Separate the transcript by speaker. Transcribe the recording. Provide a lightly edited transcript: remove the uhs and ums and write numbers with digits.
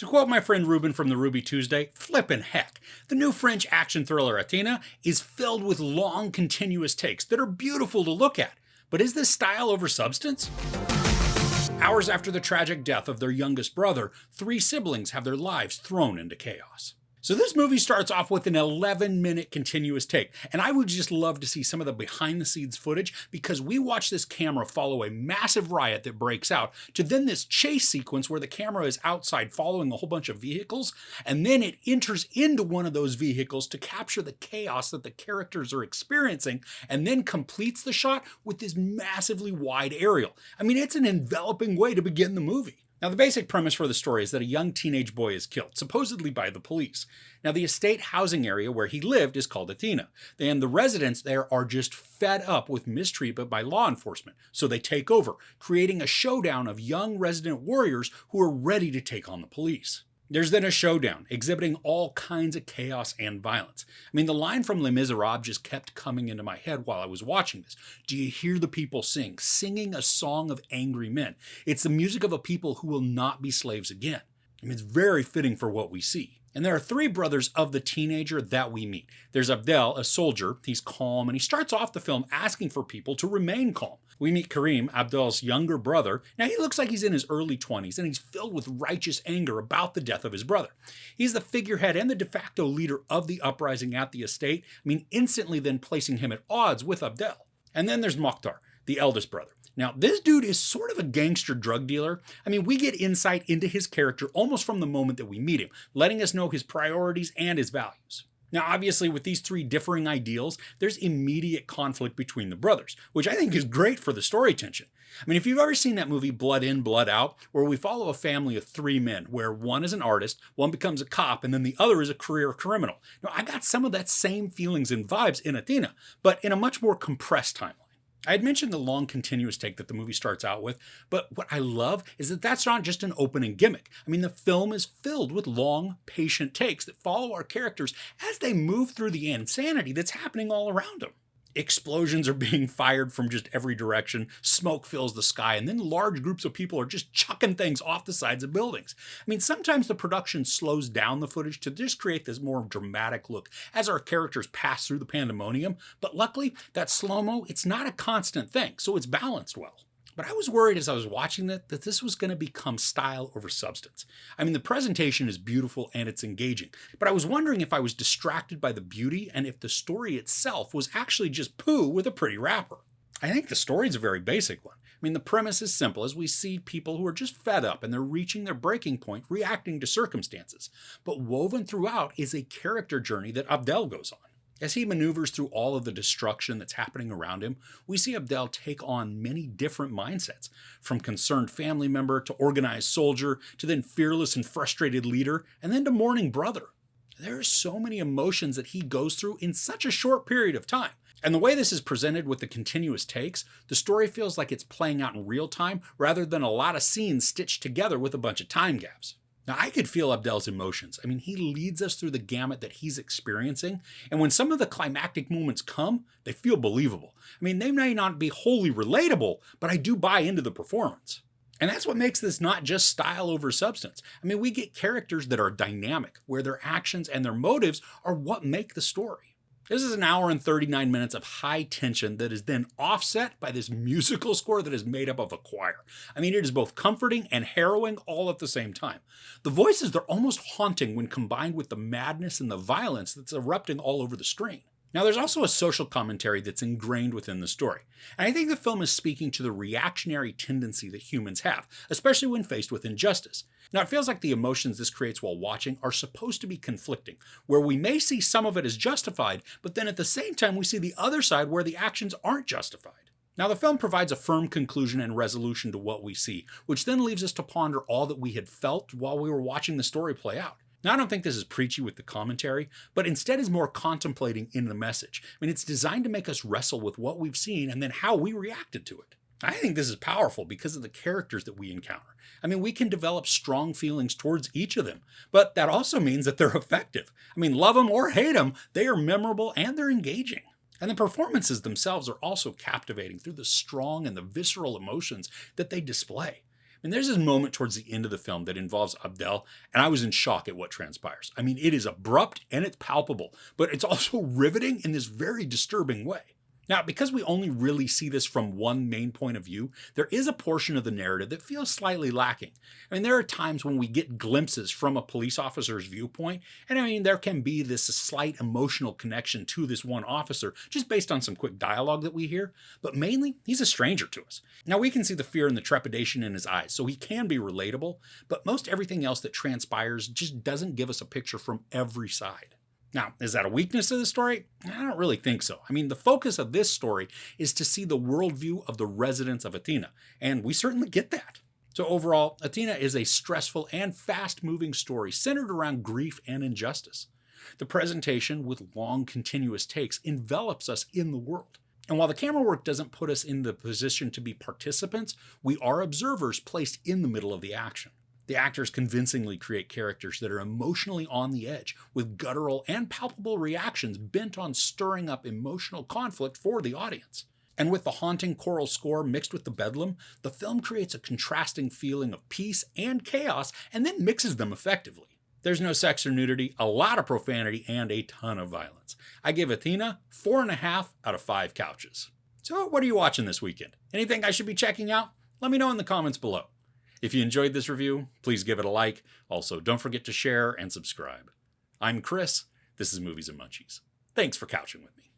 Speaker 1: To quote my friend Ruben from the Ruby Tuesday, flippin' heck. The new French action thriller Athena is filled with long, continuous takes that are beautiful to look at. But is this style over substance? Hours after the tragic death of their youngest brother, 3 siblings have their lives thrown into chaos. So this movie starts off with an 11-minute continuous take, and I would just love to see some of the behind-the-scenes footage because we watch this camera follow a massive riot that breaks out to then this chase sequence where the camera is outside following a whole bunch of vehicles, and then it enters into one of those vehicles to capture the chaos that the characters are experiencing, and then completes the shot with this massively wide aerial. I mean, it's an enveloping way to begin the movie. Now, the basic premise for the story is that a young teenage boy is killed, supposedly by the police. Now, the estate housing area where he lived is called Athena, and the residents there are just fed up with mistreatment by law enforcement, so they take over, creating a showdown of young resident warriors who are ready to take on the police. There's then a showdown, exhibiting all kinds of chaos and violence. I mean, the line from Les Miserables just kept coming into my head while I was watching this. Do you hear the people sing? Singing a song of angry men. It's the music of a people who will not be slaves again. I mean, it's very fitting for what we see. And there are 3 brothers of the teenager that we meet. There's Abdel, a soldier. He's calm, and he starts off the film asking for people to remain calm. We meet Karim, Abdel's younger brother. Now, he looks like he's in his early 20s, and he's filled with righteous anger about the death of his brother. He's the figurehead and the de facto leader of the uprising at the estate, instantly then placing him at odds with Abdel. And then there's Mokhtar, the eldest brother. Now, this dude is sort of a gangster drug dealer. We get insight into his character almost from the moment that we meet him, letting us know his priorities and his values. Now, obviously, with these 3 differing ideals, there's immediate conflict between the brothers, which I think is great for the story tension. If you've ever seen that movie Blood In, Blood Out, where we follow a family of 3 men, where one is an artist, one becomes a cop, and then the other is a career criminal. Now, I got some of that same feelings and vibes in Athena, but in a much more compressed timeline. I had mentioned the long continuous take that the movie starts out with, but what I love is that that's not just an opening gimmick. The film is filled with long, patient takes that follow our characters as they move through the insanity that's happening all around them. Explosions are being fired from just every direction, smoke fills the sky, and then large groups of people are just chucking things off the sides of buildings. Sometimes the production slows down the footage to just create this more dramatic look as our characters pass through the pandemonium, but luckily, that slow-mo, it's not a constant thing, so it's balanced well. But I was worried as I was watching that this was going to become style over substance. The presentation is beautiful and it's engaging, but I was wondering if I was distracted by the beauty and if the story itself was actually just poo with a pretty wrapper. I think the story's a very basic one. The premise is simple as we see people who are just fed up and they're reaching their breaking point, reacting to circumstances. But woven throughout is a character journey that Abdel goes on. As he maneuvers through all of the destruction that's happening around him, we see Abdel take on many different mindsets, from concerned family member to organized soldier to then fearless and frustrated leader, and then to mourning brother. There are so many emotions that he goes through in such a short period of time. And the way this is presented with the continuous takes, the story feels like it's playing out in real time rather than a lot of scenes stitched together with a bunch of time gaps. Now, I could feel Abdel's emotions. He leads us through the gamut that he's experiencing, and when some of the climactic moments come, they feel believable. They may not be wholly relatable, but I do buy into the performance. And that's what makes this not just style over substance. We get characters that are dynamic, where their actions and their motives are what make the story. This is an hour and 39 minutes of high tension that is then offset by this musical score that is made up of a choir. It is both comforting and harrowing all at the same time. The voices, they're almost haunting when combined with the madness and the violence that's erupting all over the screen. Now, there's also a social commentary that's ingrained within the story. And I think the film is speaking to the reactionary tendency that humans have, especially when faced with injustice. Now, it feels like the emotions this creates while watching are supposed to be conflicting, where we may see some of it as justified, but then at the same time we see the other side where the actions aren't justified. Now, the film provides a firm conclusion and resolution to what we see, which then leaves us to ponder all that we had felt while we were watching the story play out. Now, I don't think this is preachy with the commentary, but instead is more contemplating in the message. It's designed to make us wrestle with what we've seen and then how we reacted to it. I think this is powerful because of the characters that we encounter. We can develop strong feelings towards each of them, but that also means that they're effective. Love them or hate them, they are memorable and they're engaging. And the performances themselves are also captivating through the strong and the visceral emotions that they display. And there's this moment towards the end of the film that involves Abdel, and I was in shock at what transpires. I mean, it is abrupt and it's palpable, but it's also riveting in this very disturbing way. Now, because we only really see this from one main point of view, there is a portion of the narrative that feels slightly lacking. I mean, there are times when we get glimpses from a police officer's viewpoint, and I mean, there can be this slight emotional connection to this one officer just based on some quick dialogue that we hear, but mainly, he's a stranger to us. Now, we can see the fear and the trepidation in his eyes, so he can be relatable, but most everything else that transpires just doesn't give us a picture from every side. Now, is that a weakness of the story? I don't really think so. I mean, the focus of this story is to see the worldview of the residents of Athena, and we certainly get that. So overall, Athena is a stressful and fast-moving story centered around grief and injustice. The presentation, with long, continuous takes, envelops us in the world. And while the camera work doesn't put us in the position to be participants, we are observers placed in the middle of the action. The actors convincingly create characters that are emotionally on the edge, with guttural and palpable reactions bent on stirring up emotional conflict for the audience. And with the haunting choral score mixed with the bedlam, the film creates a contrasting feeling of peace and chaos and then mixes them effectively. There's no sex or nudity, a lot of profanity, and a ton of violence. I give Athena 4.5 out of 5 couches. So what are you watching this weekend? Anything I should be checking out? Let me know in the comments below. If you enjoyed this review, please give it a like. Also, don't forget to share and subscribe. I'm Chris. This is Movies and Munchies. Thanks for couching with me.